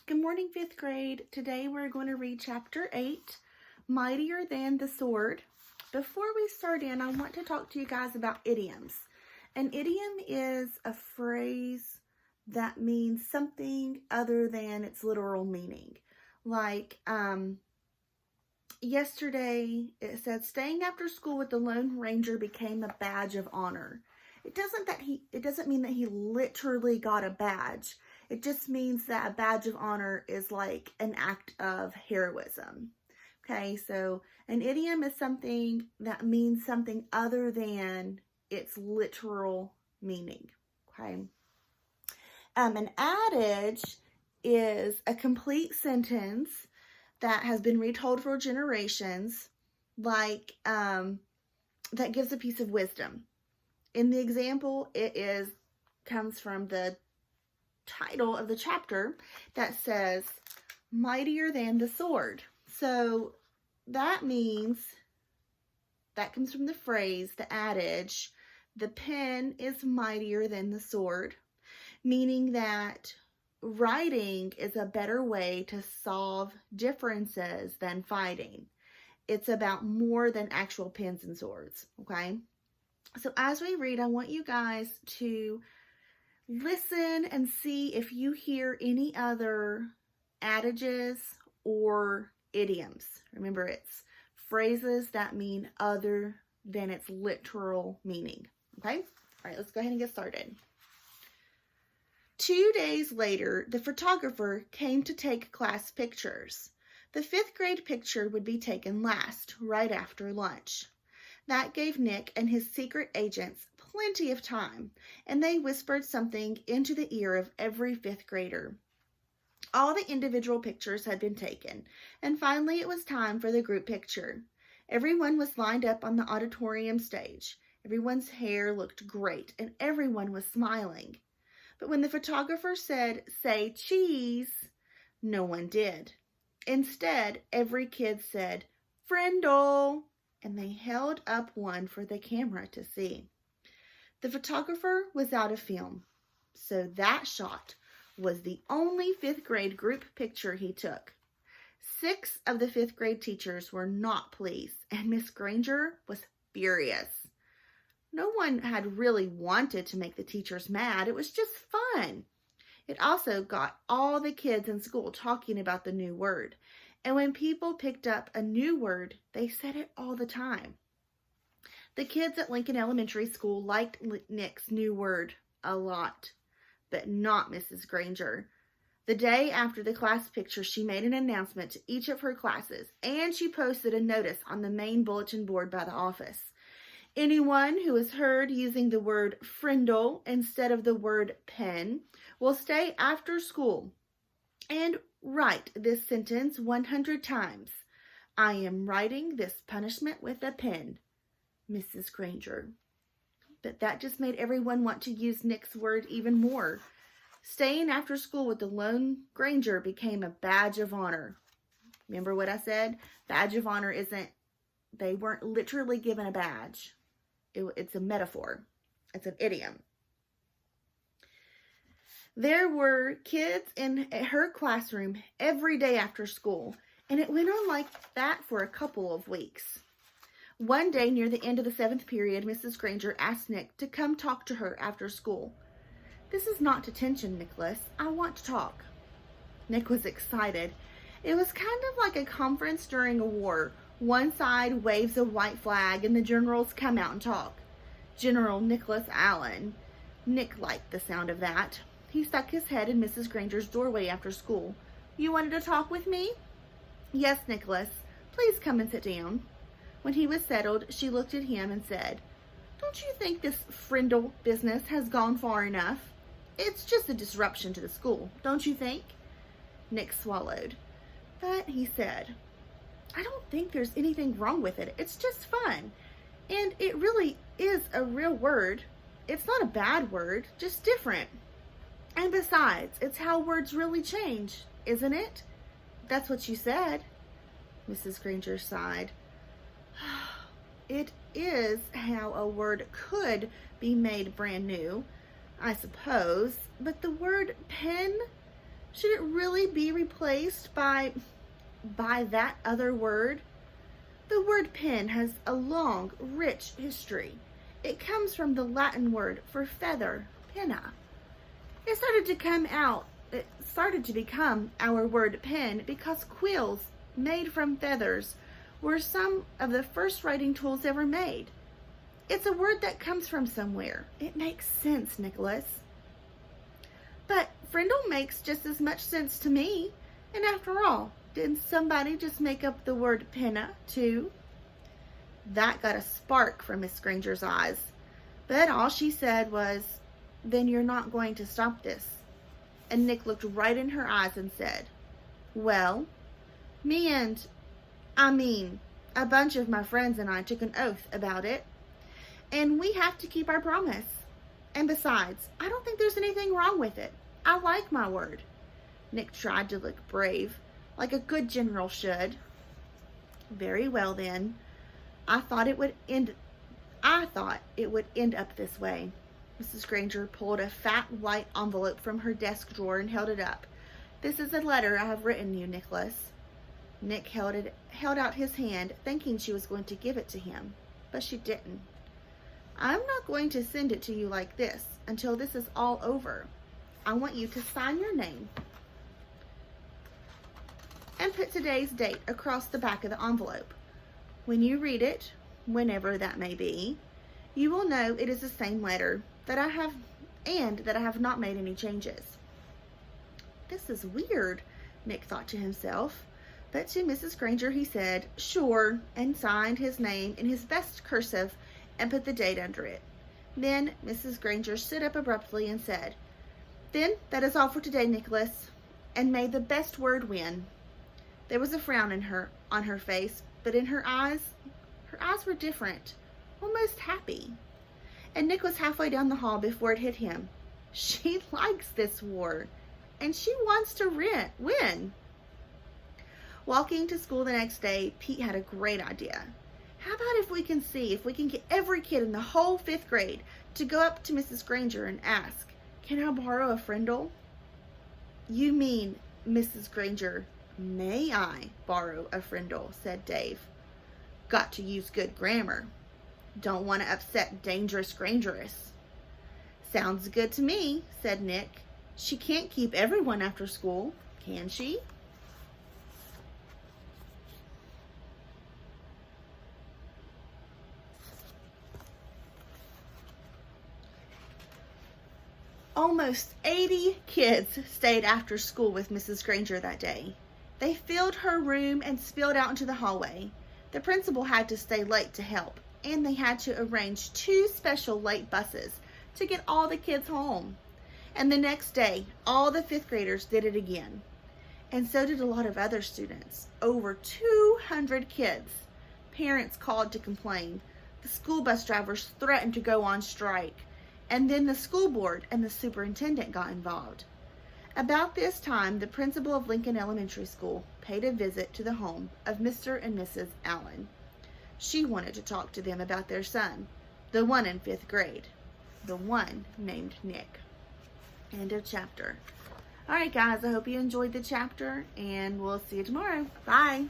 Good morning, 5th grade. Today we're going to read chapter 8, Mightier Than the Sword. Before we start in, I want to talk to you guys about idioms. An idiom is a phrase that means something other than its literal meaning. Like, yesterday it said, staying after school with the Lone Ranger became a badge of honor. It doesn't mean that he literally got a badge. It just means that a badge of honor is like an act of heroism. Okay, so an idiom is something that means something other than its literal meaning. Okay. An adage is a complete sentence that has been retold for generations, like that gives a piece of wisdom. In the example, comes from the title of the chapter that says, mightier than the sword. So that means, that comes from the phrase, the adage, the pen is mightier than the sword, meaning that writing is a better way to solve differences than fighting. It's about more than actual pens and swords, okay? So as we read, I want you guys to listen and see if you hear any other adages or idioms. Remember, it's phrases that mean other than its literal meaning, okay? All right, let's go ahead and get started. 2 days later, the photographer came to take class pictures. The 5th grade picture would be taken last, right after lunch. That gave Nick and his secret agents plenty of time, and they whispered something into the ear of every 5th grader. All the individual pictures had been taken, and finally it was time for the group picture. Everyone was lined up on the auditorium stage. Everyone's hair looked great, and everyone was smiling. But when the photographer said, "Say cheese," no one did. Instead, every kid said, "Frindle," and they held up one for the camera to see. The photographer was out of film, so that shot was the only 5th grade group picture he took. 6 of the 5th grade teachers were not pleased, and Miss Granger was furious. No one had really wanted to make the teachers mad. It was just fun. It also got all the kids in school talking about the new word. And when people picked up a new word, they said it all the time. The kids at Lincoln Elementary School liked Nick's new word a lot, but not Mrs. Granger. The day after the class picture, she made an announcement to each of her classes, and she posted a notice on the main bulletin board by the office. Anyone who is heard using the word Frindle instead of the word pen will stay after school and write this sentence 100 times. I am writing this punishment with a pen, Mrs. Granger. But that just made everyone want to use Nick's word even more. Staying after school with the Lone Ranger became a badge of honor. Remember what I said? Badge of honor they weren't literally given a badge. It's a metaphor. It's an idiom. There were kids in her classroom every day after school, and it went on like that for a couple of weeks. One day near the end of the 7th period, Mrs. Granger asked Nick to come talk to her after school. "This is not detention, Nicholas. I want to talk." Nick was excited. It was kind of like a conference during a war. One side waves a white flag and the generals come out and talk. General Nicholas Allen. Nick liked the sound of that. He stuck his head in Mrs. Granger's doorway after school. "You wanted to talk with me?" "Yes, Nicholas. Please come and sit down." When he was settled, she looked at him and said, "Don't you think this Frindle business has gone far enough? It's just a disruption to the school, don't you think?" Nick swallowed. "But," he said, "I don't think there's anything wrong with it. It's just fun. And it really is a real word. It's not a bad word, just different. And besides, it's how words really change, isn't it?" "That's what you said." Mrs. Granger sighed. "It is how a word could be made brand new, I suppose, but the word pen Should it really be replaced by that other word? The word pen has a long, rich history. It comes from the Latin word for feather, penna. It started to become our word pen because quills made from feathers were some of the first writing tools ever made. It's a word that comes from somewhere. It makes sense, Nicholas. But Frindle makes just as much sense to me. And after all, didn't somebody just make up the word penna, too? That got a spark from Miss Granger's eyes. But all she said was, "Then you're not going to stop this." And Nick looked right in her eyes and said, "Well, a bunch of my friends and I took an oath about it. And we have to keep our promise. And besides, I don't think there's anything wrong with it. I like my word." Nick tried to look brave, like a good general should. "Very well then. I thought it would end up this way." Mrs. Granger pulled a fat white envelope from her desk drawer and held it up. "This is a letter I have written you, Nicholas." Nick held out his hand, thinking she was going to give it to him, but she didn't. "I'm not going to send it to you like this until this is all over. I want you to sign your name and put today's date across the back of the envelope. When you read it, whenever that may be, you will know it is the same letter that I have not made any changes." This is weird, Nick thought to himself, but to Mrs. Granger he said, "Sure," and signed his name in his best cursive and put the date under it. Then Mrs. Granger stood up abruptly and said, "Then that is all for today, Nicholas, and may the best word win." There was a frown on her face, but in her eyes were different, almost happy. And Nick was halfway down the hall before it hit him. She likes this war, and she wants to win. Walking to school the next day, Pete had a great idea. "How about if we can get every kid in the whole 5th grade to go up to Mrs. Granger and ask, 'Can I borrow a Frindle?'" "You mean, Mrs. Granger, may I borrow a Frindle?" said Dave. "Got to use good grammar. Don't want to upset dangerous Grangeress." "Sounds good to me," said Nick. "She can't keep everyone after school, can she?" Almost 80 kids stayed after school with Mrs. Granger that day. They filled her room and spilled out into the hallway. The principal had to stay late to help, and they had to arrange 2 special late buses to get all the kids home. And the next day, all the 5th graders did it again. And so did a lot of other students. Over 200 kids. Parents called to complain. The school bus drivers threatened to go on strike. And then the school board and the superintendent got involved. About this time, the principal of Lincoln Elementary School paid a visit to the home of Mr. and Mrs. Allen. She wanted to talk to them about their son, the one in 5th grade, the one named Nick. End of chapter. All right, guys, I hope you enjoyed the chapter, and we'll see you tomorrow. Bye.